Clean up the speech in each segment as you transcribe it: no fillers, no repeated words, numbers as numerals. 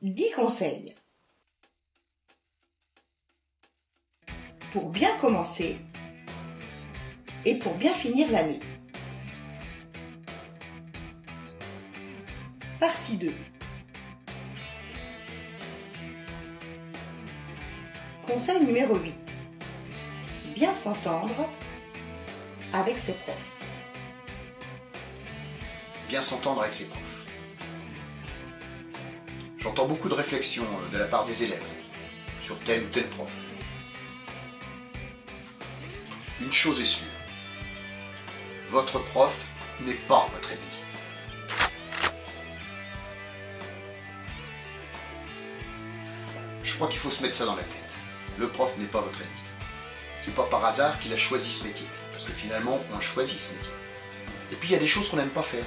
10 conseils pour bien commencer et pour bien finir l'année. Partie 2. Conseil numéro 8. Bien s'entendre avec ses profs. Bien s'entendre avec ses profs. J'entends beaucoup de réflexions de la part des élèves sur tel ou tel prof. Une chose est sûre, votre prof n'est pas votre ennemi. Je crois qu'il faut se mettre ça dans la tête. Le prof n'est pas votre ennemi. C'est pas par hasard qu'il a choisi ce métier. Parce que finalement, on choisit ce métier. Et puis il y a des choses qu'on n'aime pas faire.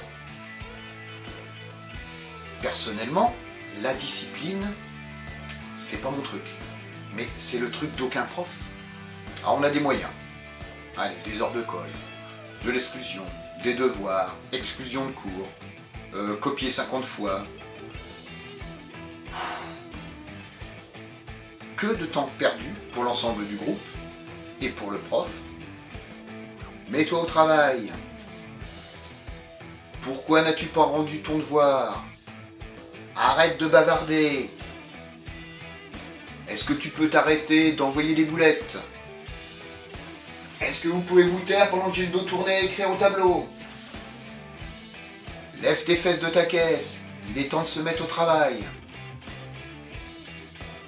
Personnellement, la discipline, c'est pas mon truc. Mais c'est le truc d'aucun prof. Alors on a des moyens. Allez, des heures de colle, de l'exclusion, des devoirs, exclusion de cours, copier 50 fois. Que de temps perdu pour l'ensemble du groupe et pour le prof. Mets-toi au travail. Pourquoi n'as-tu pas rendu ton devoir? Arrête de bavarder. Est-ce que tu peux t'arrêter d'envoyer des boulettes? Est-ce que vous pouvez vous taire pendant que j'ai le dos tourné à écrire au tableau? Lève tes fesses de ta caisse. Il est temps de se mettre au travail.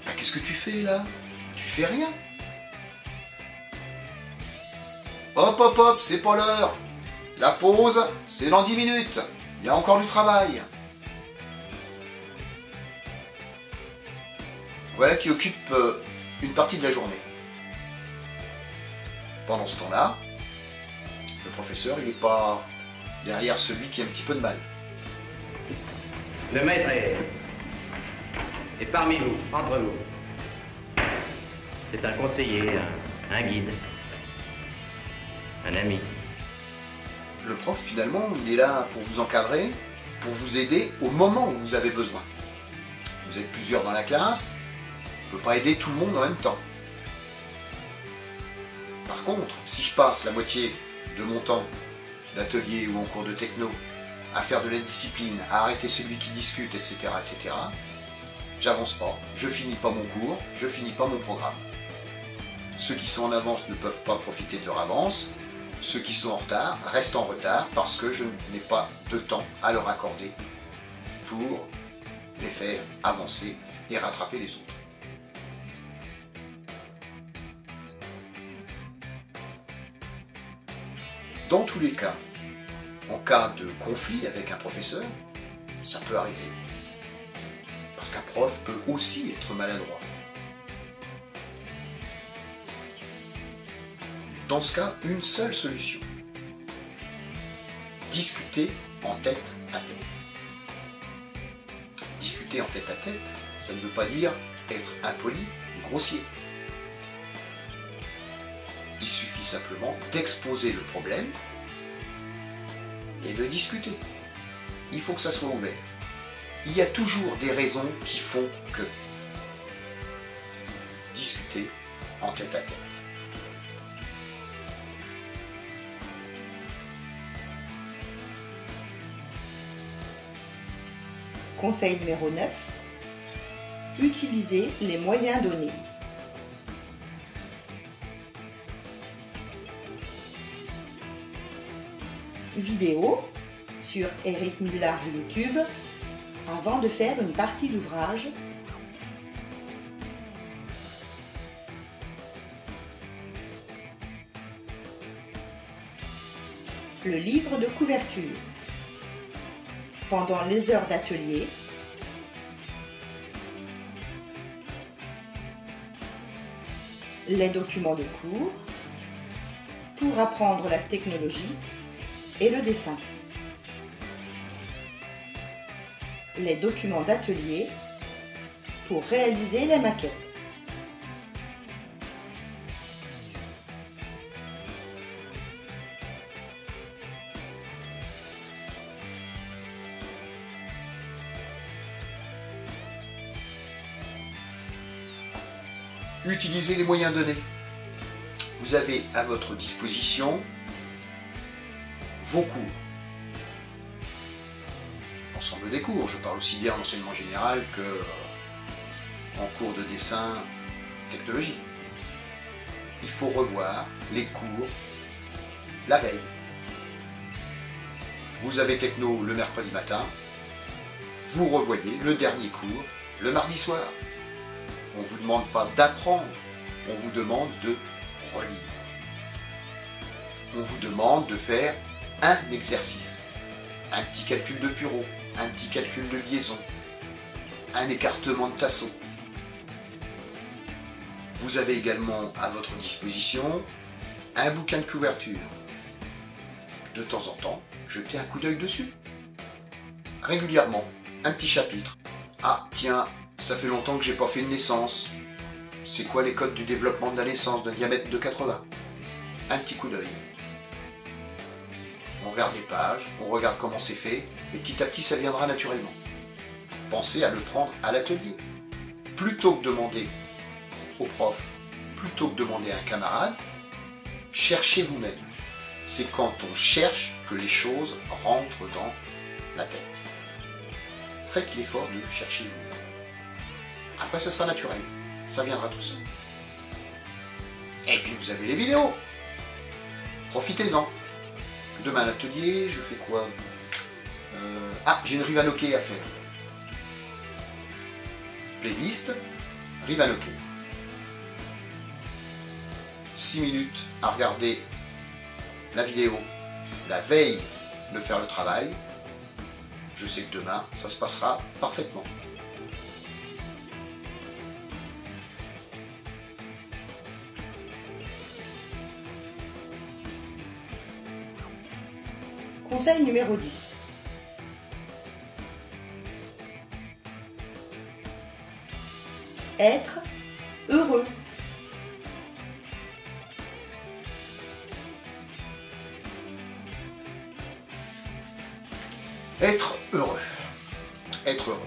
Bah, qu'est-ce que tu fais là? Tu fais rien. Hop hop hop, c'est pas l'heure. La pause, c'est dans 10 minutes. Il y a encore du travail. Voilà qui occupe une partie de la journée. Pendant ce temps-là, le professeur, il n'est pas derrière celui qui a un petit peu de mal. Le maître est parmi vous, entre vous. C'est un conseiller, un guide, un ami. Le prof, finalement, il est là pour vous encadrer, pour vous aider au moment où vous avez besoin. Vous êtes plusieurs dans la classe, on ne peut pas aider tout le monde en même temps. Par contre, si je passe la moitié de mon temps d'atelier ou en cours de techno à faire de la discipline, à arrêter celui qui discute, etc., etc., j'avance pas, je finis pas mon cours, je finis pas mon programme. Ceux qui sont en avance ne peuvent pas profiter de leur avance, ceux qui sont en retard restent en retard parce que je n'ai pas de temps à leur accorder pour les faire avancer et rattraper les autres. Dans tous les cas, en cas de conflit avec un professeur, ça peut arriver. Parce qu'un prof peut aussi être maladroit. Dans ce cas, une seule solution. Discuter en tête à tête. Discuter en tête à tête, ça ne veut pas dire être impoli ou grossier. Il suffit simplement d'exposer le problème et de discuter. Il faut que ça soit ouvert. Il y a toujours des raisons qui font que. Discuter en tête à tête. Conseil numéro 9. Utilisez les moyens donnés. Vidéo sur Eric Mullard YouTube avant de faire une partie d'ouvrage. Le livre de couverture. Pendant les heures d'atelier. Les documents de cours. Pour apprendre la technologie et le dessin. Les documents d'atelier pour réaliser les maquettes. Utilisez les moyens donnés. Vous avez à votre disposition vos cours. L'ensemble des cours, je parle aussi bien en enseignement général que en cours de dessin technologie. Il faut revoir les cours la veille. Vous avez techno le mercredi matin, vous revoyez le dernier cours le mardi soir. On ne vous demande pas d'apprendre, on vous demande de relire. On vous demande de faire un exercice, un petit calcul de bureau, un petit calcul de liaison, un écartement de tasseau. Vous avez également à votre disposition un bouquin de couverture. De temps en temps, jetez un coup d'œil dessus. Régulièrement, un petit chapitre. Ah, tiens, ça fait longtemps que j'ai pas fait une naissance. C'est quoi les codes du développement de la naissance d'un diamètre de 80? Un petit coup d'œil. On regarde les pages, on regarde comment c'est fait, et petit à petit ça viendra naturellement. Pensez à le prendre à l'atelier. Plutôt que demander au prof, plutôt que demander à un camarade, cherchez vous-même. C'est quand on cherche que les choses rentrent dans la tête. Faites l'effort de chercher vous-même. Après, ça sera naturel. Ça viendra tout seul. Et puis, vous avez les vidéos. Profitez-en. Demain à l'atelier, je fais quoi? Ah, j'ai une Rivanoke à faire. Playlist, Rivanoke. 6 minutes à regarder la vidéo la veille de faire le travail. Je sais que demain, ça se passera parfaitement. Conseil numéro 10. Être heureux. Être heureux. Être heureux.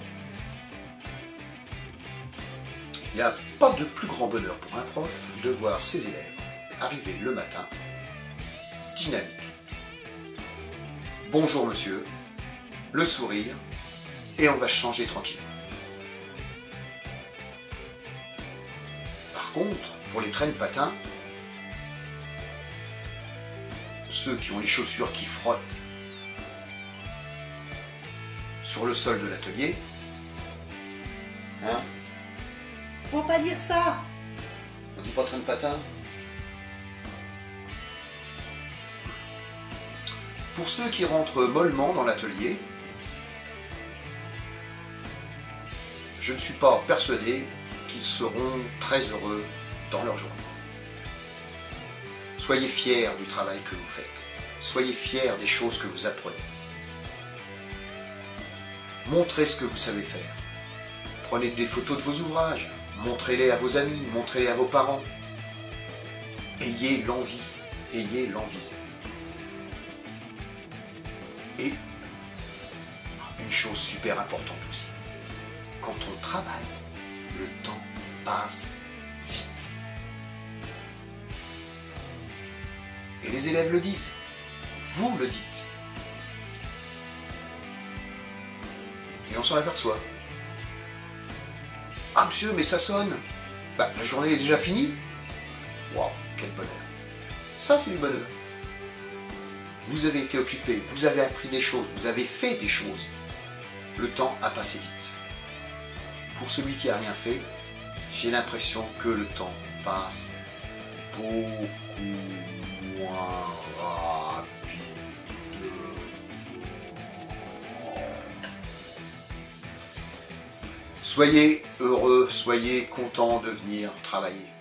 Il n'y a pas de plus grand bonheur pour un prof de voir ses élèves arriver le matin dynamiques. Bonjour monsieur, le sourire, et on va changer tranquillement. Par contre, pour les traînes patins, ceux qui ont les chaussures qui frottent sur le sol de l'atelier, hein? Faut pas dire ça. On dit pas traîne patin? Pour ceux qui rentrent mollement dans l'atelier, je ne suis pas persuadé qu'ils seront très heureux dans leur journée. Soyez fiers du travail que vous faites. Soyez fiers des choses que vous apprenez. Montrez ce que vous savez faire. Prenez des photos de vos ouvrages. Montrez-les à vos amis, montrez-les à vos parents. Ayez l'envie. Ayez l'envie. Et une chose super importante aussi, quand on travaille, le temps passe vite. Et les élèves le disent, vous le dites. Et on s'en aperçoit. Ah monsieur, mais ça sonne. Bah, la journée est déjà finie. Waouh, quel bonheur. Ça, c'est du bonheur. Vous avez été occupé, vous avez appris des choses, vous avez fait des choses. Le temps a passé vite. Pour celui qui n'a rien fait, j'ai l'impression que le temps passe beaucoup moins rapidement. Soyez heureux, soyez contents de venir travailler.